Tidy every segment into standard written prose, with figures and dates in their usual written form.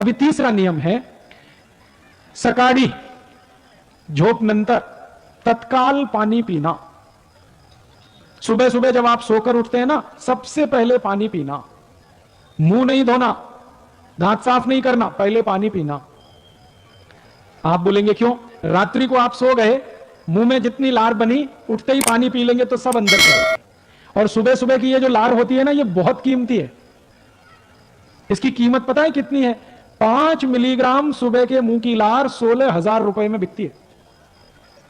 अभी तीसरा नियम है, सकाळी झोपनंतर तत्काल पानी पीना। सुबह सुबह जब आप सोकर उठते हैं ना, सबसे पहले पानी पीना, मुंह नहीं धोना, दांत साफ नहीं करना, पहले पानी पीना। आप बोलेंगे क्यों? रात्रि को आप सो गए, मुंह में जितनी लार बनी, उठते ही पानी पी लेंगे तो सब अंदर चलेगी। और सुबह सुबह की ये जो लार होती है ना, ये बहुत कीमती है। इसकी कीमत पता है कितनी है? 5 मिलीग्राम सुबह के मुंह की लार 16,000 रुपए में बिकती है।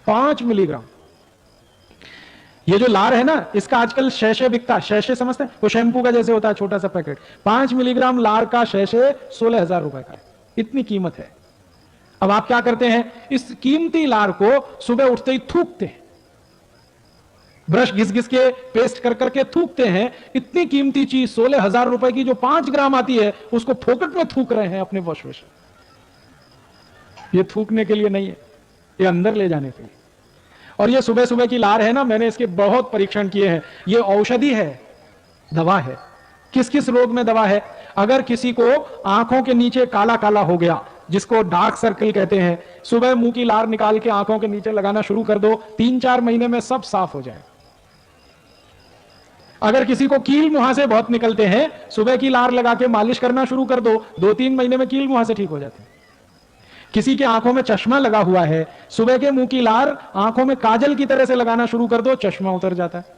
5 मिलीग्राम। ये जो लार है ना, इसका आजकल शैशे बिकता है। शैशे समझते हैं? वो शैंपू का जैसे होता है, छोटा सा पैकेट। 5 मिलीग्राम लार का शैशे 16,000 रुपए का है। इतनी कीमत है। अब आप क्या करते हैं? इस कीमती लार को सुबह उठते ही थूकते हैं, ब्रश घिस घिस के, पेस्ट कर करके थूकते हैं। इतनी कीमती चीज 16,000 रुपए की जो 5 ग्राम आती है, उसको फोकट में थूक रहे हैं अपने वॉश बेसिन। ये थूकने के लिए नहीं है, ये अंदर ले जाने के लिए। और ये सुबह सुबह की लार है ना, मैंने इसके बहुत परीक्षण किए हैं। ये औषधि है, दवा है। किस किस रोग में दवा है? अगर किसी को आंखों के नीचे काला काला हो गया, जिसको डार्क सर्कल कहते हैं, सुबह मुंह की लार निकाल के आंखों के नीचे लगाना शुरू कर दो, 3-4 महीने में सब साफ हो जाए। अगर किसी को कील मुहासे बहुत निकलते हैं, सुबह की लार लगा के मालिश करना शुरू कर दो, 2-3 महीने में कील मुहासे ठीक हो जाते हैं। किसी के आंखों में चश्मा लगा हुआ है, सुबह के मुंह की लार आंखों में काजल की तरह से लगाना शुरू कर दो, चश्मा उतर जाता है।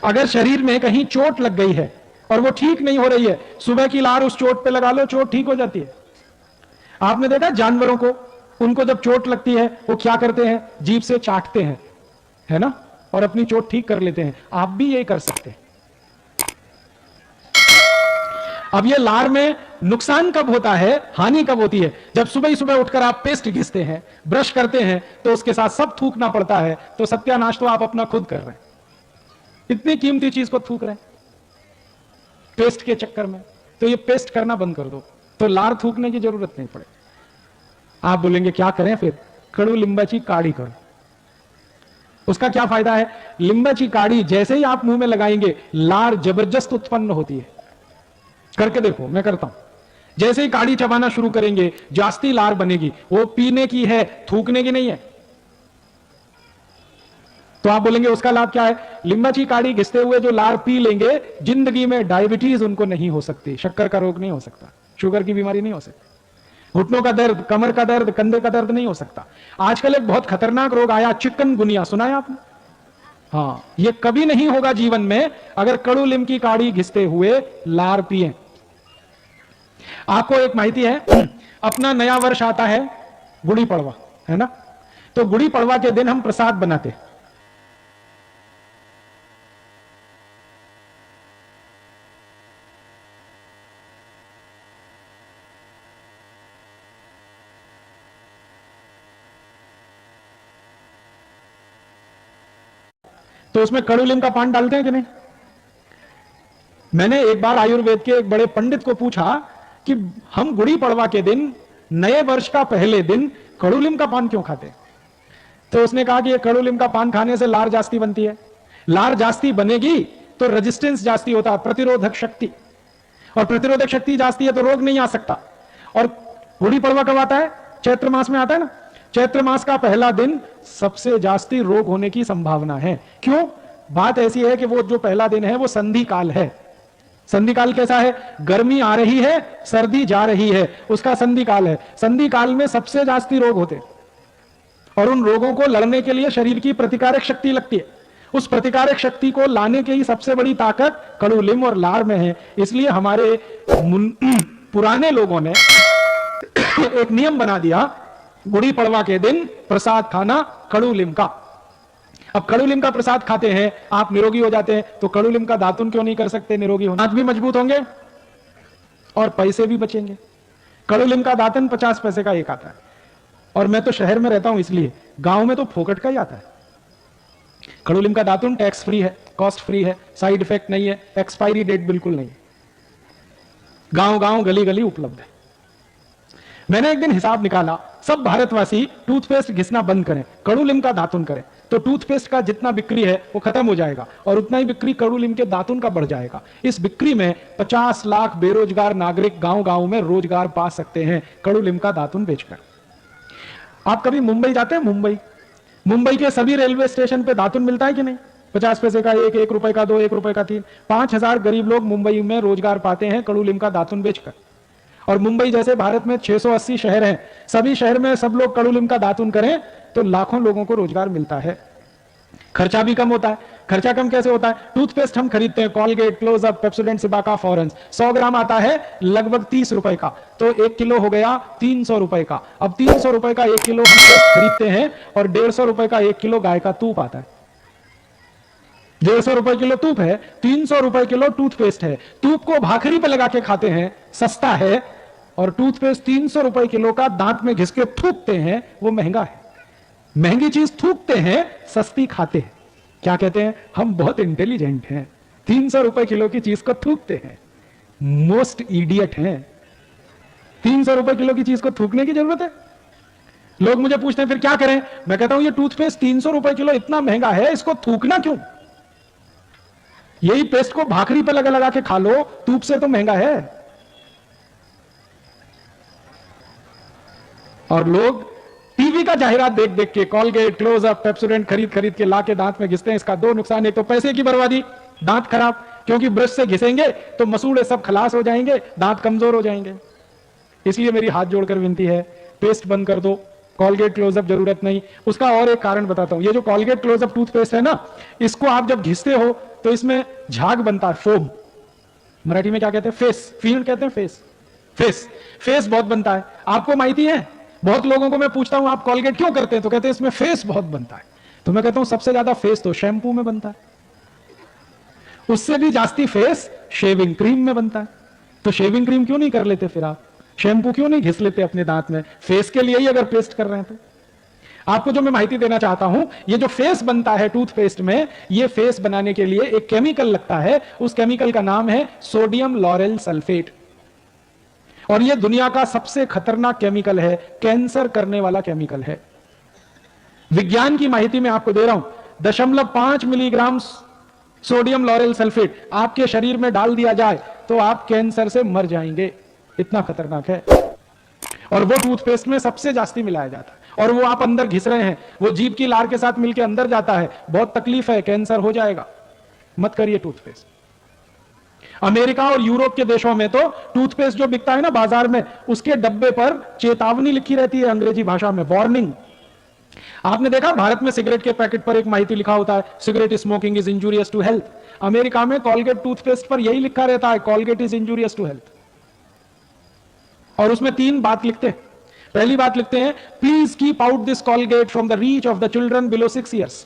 अगर शरीर में कहीं चोट लग गई है और वो ठीक नहीं हो रही है, सुबह की लार उस चोट पे लगा लो, चोट ठीक हो जाती है। आपने देखा जानवरों को, उनको जब चोट लगती है वो क्या करते हैं? जीभ से चाटते हैं, है ना, और अपनी चोट ठीक कर लेते हैं। आप भी ये कर सकते हैं। अब ये लार में नुकसान कब होता है, हानि कब होती है? जब सुबह ही सुबह उठकर आप पेस्ट घिसते हैं, ब्रश करते हैं, तो उसके साथ सब थूकना पड़ता है, तो सत्यानाश तो आप अपना खुद कर रहे हैं। इतनी कीमती चीज को थूक रहे हैं पेस्ट के चक्कर में। तो ये पेस्ट करना बंद कर दो, तो लार थूकने की जरूरत नहीं पड़े। आप बोलेंगे क्या करें फिर? कड़ू लिंबाची काढ़ी करो। उसका क्या फायदा है? लिंबाची काढ़ी जैसे ही आप मुंह में लगाएंगे, लार जबरदस्त उत्पन्न होती है। करके देखो, मैं करता हूं। जैसे ही काढ़ी चबाना शुरू करेंगे, जास्ती लार बनेगी। वो पीने की है, थूकने की नहीं है। तो आप बोलेंगे उसका लाभ क्या है? लिंबाची काढ़ी घिसते हुए जो लार पी लेंगे, जिंदगी में डायबिटीज उनको नहीं हो सकती, शक्कर का रोग नहीं हो सकता, शुगर की बीमारी नहीं हो सकती, घुटनों का दर्द, कमर का दर्द, कंधे का दर्द नहीं हो सकता। आजकल एक बहुत खतरनाक रोग आया, चिकनगुनिया, सुना है आपने? हाँ, ये कभी नहीं होगा जीवन में अगर कड़ू लीम की काढ़ी घिसते हुए लार पिए। आपको एक माहिती है, अपना नया वर्ष आता है गुड़ी पड़वा, है ना? तो गुड़ी पड़वा के दिन हम प्रसाद बनाते हैं। तो उसमें कड़ू लीम का पान डालते हैं कि नहीं? मैंने एक बार आयुर्वेद के एक बड़े पंडित को पूछा कि हम गुड़ी पड़वा के दिन, नए वर्ष का पहले दिन, कड़ू लीम का पान क्यों खाते हैं? तो उसने कहा कि ये कड़ू लीम का पान खाने से लार जास्ती बनती है। लार जास्ती बनेगी तो रेजिस्टेंस जास्ती होता है, प्रतिरोधक शक्ति, और प्रतिरोधक शक्ति जास्ती है तो रोग नहीं आ सकता। और गुड़ी पड़वा कब आता है? चैत्र मास में आता है ना। चैत्र मास का पहला दिन सबसे जास्ती रोग होने की संभावना है। क्यों? बात ऐसी है कि वो जो पहला दिन है वो संधि काल है। संधि काल कैसा है? गर्मी आ रही है, सर्दी जा रही है, उसका संधि काल है। संधि काल में सबसे जास्ती रोग होते, और उन रोगों को लड़ने के लिए शरीर की प्रतिकारक शक्ति लगती है। उस प्रतिकारक शक्ति को लाने की सबसे बड़ी ताकत कड़ू लीम और लार में है। इसलिए हमारे पुराने लोगों ने एक नियम बना दिया, गुड़ी पड़वा के दिन प्रसाद खाना कड़ू लीम का। अब कड़ू लीम का प्रसाद खाते हैं, आप निरोगी हो जाते हैं, तो कड़ू लीम का दातुन क्यों नहीं कर सकते निरोगी होना? हाथ भी मजबूत होंगे और पैसे भी बचेंगे। कड़ू लीम का दातन 50 पैसे का एक आता है, और मैं तो शहर में रहता हूं इसलिए, गांव में तो फोकट का ही आता है। कड़ू लीम का दातुन टैक्स फ्री है, कॉस्ट फ्री है, साइड इफेक्ट नहीं है, एक्सपायरी डेट बिल्कुल नहीं, गांव गांव गली गली उपलब्ध है। मैंने एक दिन हिसाब निकाला, सब भारतवासी टूथपेस्ट घिसना बंद करें, कड़ू लीम का दातुन करें, तो टूथपेस्ट का जितना बिक्री है वो खत्म हो जाएगा और उतना ही बिक्री कड़ूलिम के दातुन का बढ़ जाएगा। इस बिक्री में 50 लाख बेरोजगार नागरिक गांव गांव में रोजगार पा सकते हैं कड़ूलिम का दातुन बेचकर। आप कभी मुंबई जाते हैं? मुंबई के सभी रेलवे स्टेशन पे दातुन मिलता है कि नहीं? 50 पैसे का एक, 1 रुपए का 2, 1 रुपए का 3, 5,000 गरीब लोग मुंबई में रोजगार पाते हैं कड़ूलिम का दातुन बेचकर। और मुंबई जैसे भारत में 680 शहर हैं, सभी शहर में सब लोग कड़ूलिम का दातुन करें तो लाखों लोगों को रोजगार मिलता है। खर्चा भी कम होता है। खर्चा कम कैसे होता है? टूथपेस्ट हम खरीदते हैं कोलगेट, क्लोजअप, पेप्सोडेंट, सिबाका, फॉरेंस, 100 ग्राम आता है लगभग 30 रुपए का, तो 1 किलो हो गया 300 रुपए का। अब 300 रुपए का 1 किलो हम खरीदते हैं और 150 रुपए का 1 किलो गाय का तूप आता है। 150 रुपए किलो तूप है, 300 रुपए किलो टूथपेस्ट है। तूप को भाखरी पे लगा के खाते हैं, सस्ता है, और टूथपेस्ट 300 रुपए किलो का दांत में घिस के थूकते हैं, वो महंगा है। महंगी चीज थूकते हैं, सस्ती खाते हैं। क्या कहते हैं? हम बहुत इंटेलिजेंट हैं, 300 रुपए किलो की चीज को थूकते हैं, मोस्ट इडियट हैं। 300 रुपए किलो की चीज को थूकने की जरूरत है? लोग मुझे पूछते हैं फिर क्या करें? मैं कहता हूं ये टूथपेस्ट 300 रुपए किलो इतना महंगा है, इसको थूकना क्यों? यही पेस्ट को भाखरी पे लगा लगा के खा लो, तूप से तो महंगा है। और लोग टीवी का जाहिरात देख देख के कोलगेट, क्लोजअप, पेप्सोडेंट खरीद खरीद के ला के दांत में घिसते हैं। इसका 2 नुकसान, एक तो पैसे की बर्बादी, दांत खराब, क्योंकि ब्रश से घिसेंगे तो मसूड़े सब खलास हो जाएंगे, दांत कमजोर हो जाएंगे। इसलिए मेरी हाथ जोड़कर विनती है, पेस्ट बंद कर दो, कोलगेट क्लोजअप जरूरत नहीं। उसका और एक कारण बताता हूं, ये जो कोलगेट क्लोजअप टूथपेस्ट है ना, इसको आप जब घिसते हो तो इसमें झाग बनता है, फोम। मराठी में क्या कहते हैं? फेस, फील्ड कहते हैं, फेस बहुत बनता है। आपको माहिती है? बहुत लोगों को मैं पूछता हूं आप कोलगेट क्यों करते हैं, तो कहते हैं इसमें फेस बहुत बनता है। तो मैं कहता हूं सबसे ज्यादा फेस तो शैंपू में बनता है, उससे भी जास्ती फेस शेविंग क्रीम में बनता है। तो शेविंग क्रीम क्यों नहीं कर लेते फिर आप? शैंपू क्यों नहीं घिस लेते अपने दांत में? फेस के लिए ही अगर पेस्ट कर रहे हैं तो। आपको जो मैं माहिती देना चाहता हूं, ये जो फेस बनता है टूथपेस्ट में, ये फेस बनाने के लिए एक केमिकल लगता है, उस केमिकल का नाम है सोडियम लॉरेल सल्फेट। और यह दुनिया का सबसे खतरनाक केमिकल है, कैंसर करने वाला केमिकल है। विज्ञान की माहिती मैं आपको दे रहा हूं, 0.5 मिलीग्राम सोडियम लॉरेल सल्फेट आपके शरीर में डाल दिया जाए तो आप कैंसर से मर जाएंगे, इतना खतरनाक है। और वो टूथपेस्ट में सबसे जास्ती मिलाया जाता है, और वो आप अंदर घिस रहे हैं, वो जीभ की लार के साथ मिलकर अंदर जाता है, बहुत तकलीफ है, कैंसर हो जाएगा, मत करिए टूथपेस्ट। अमेरिका और यूरोप के देशों में तो टूथपेस्ट जो बिकता है ना बाजार में, उसके डब्बे पर चेतावनी लिखी रहती है अंग्रेजी भाषा में, वार्निंग। आपने देखा भारत में सिगरेट के पैकेट पर एक माहिती लिखा होता है, cigarette smoking is injurious to health. America में कोलगेट टूथपेस्ट पर यही लिखा रहता है, Colgate is injurious to health. और उसमें 3 बात लिखते हैं। पहली बात लिखते हैं, please keep out this Colgate from the reach of the children below 6 years.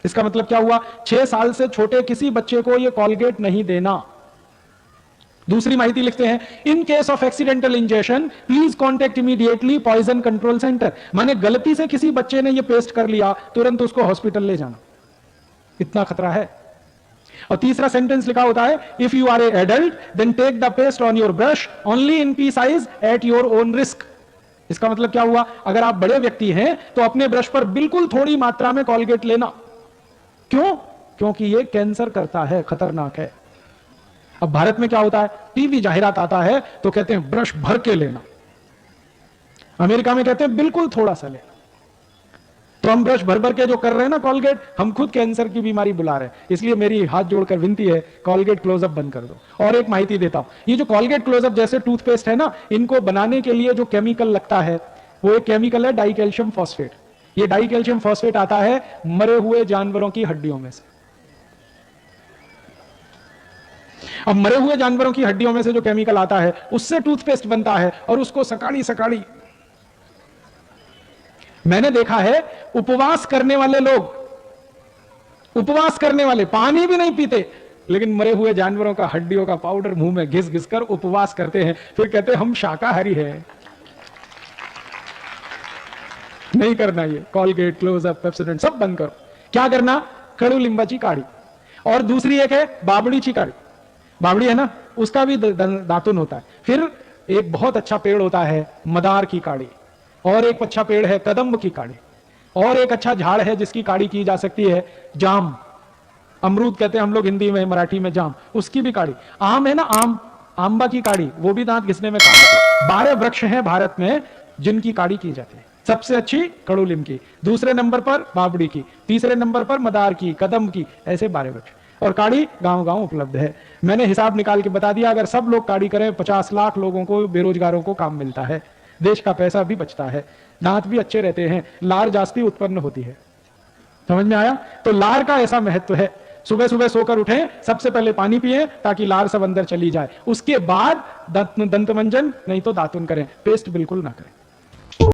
इसका मतलब क्या हुआ? 6 साल से छोटे किसी बच्चे को यह कोलगेट नहीं देना। दूसरी माहिती लिखते हैं, in case of accidental injection please contact immediately poison control centre. माने गलती से किसी बच्चे ने यह पेस्ट कर लिया, तुरंत उसको हॉस्पिटल ले जाना, इतना खतरा है। और तीसरा सेंटेंस लिखा होता है, if you are a adult then take the paste on your brush only in pea size at your own risk. इसका मतलब क्या हुआ? अगर आप बड़े व्यक्ति हैं तो अपने ब्रश पर बिल्कुल थोड़ी मात्रा में कोलगेट लेना। क्यों? क्योंकि यह कैंसर करता है, खतरनाक है। अब भारत में क्या होता है, टीवी जाहिरात आता है तो कहते हैं ब्रश भर के लेना, अमेरिका में कहते हैं बिल्कुल थोड़ा सा लेना। तो हम ब्रश भर भर के जो कर रहे हैं ना कोलगेट, हम खुद कैंसर की बीमारी बुला रहे हैं। इसलिए मेरी हाथ जोड़कर विनती है, कोलगेट क्लोजअप बंद कर दो। और एक माहिती देता हूं, ये जो कोलगेट क्लोजअप जैसे टूथपेस्ट है ना, इनको बनाने के लिए जो केमिकल लगता है वो एक केमिकल है डाइकैल्शियम फॉस्फेट। ये डाइकैल्शियम फॉस्फेट आता है मरे हुए जानवरों की हड्डियों में से। अब मरे हुए जानवरों की हड्डियों में से जो केमिकल आता है उससे टूथपेस्ट बनता है, और उसको सकाड़ी सकाड़ी मैंने देखा है, उपवास करने वाले लोग, उपवास करने वाले पानी भी नहीं पीते, लेकिन मरे हुए जानवरों का हड्डियों का पाउडर मुंह में घिस घिस कर उपवास करते हैं, फिर कहते हैं हम शाकाहारी हैं। नहीं करना ये, कोलगेट, क्लोजअप, पेप्सोडेंट सब बंद करो। क्या करना? खड़ू लिंबाची काढ़ी। और दूसरी एक है बाबड़ी की काढ़ी। बावड़ी है ना, उसका भी दातुन होता है। फिर एक बहुत अच्छा पेड़ होता है मदार की काढ़ी, और एक अच्छा पेड़ है कदम्ब की काढ़ी, और एक अच्छा झाड़ है जिसकी काढ़ी की जा सकती है, जाम, अमरूद कहते हैं हम लोग हिंदी में, मराठी में जाम, उसकी भी काढ़ी। आम है ना, आम, आंबा की काढ़ी, वो भी दांत घिसने में काम आती है। 12 वृक्ष हैं भारत में जिनकी काढ़ी की जाती है। सबसे अच्छी कड़ूलिम की, दूसरे नंबर पर बावड़ी की, तीसरे नंबर पर मदार की, कदम की, ऐसे 12 वृक्ष। और काढ़ी गांव गांव उपलब्ध है। मैंने हिसाब निकाल के बता दिया, अगर सब लोग काढ़ी करें 50 लाख लोगों को, बेरोजगारों को काम मिलता है, देश का पैसा भी बचता है, दांत भी अच्छे रहते हैं, लार जास्ती उत्पन्न होती है। समझ में आया? तो लार का ऐसा महत्व है। सुबह सुबह सोकर उठें, सबसे पहले पानी पिए ताकि लार सब अंदर चली जाए, उसके बाद दंत मंजन नहीं तो दातुन करें, पेस्ट बिल्कुल ना करें।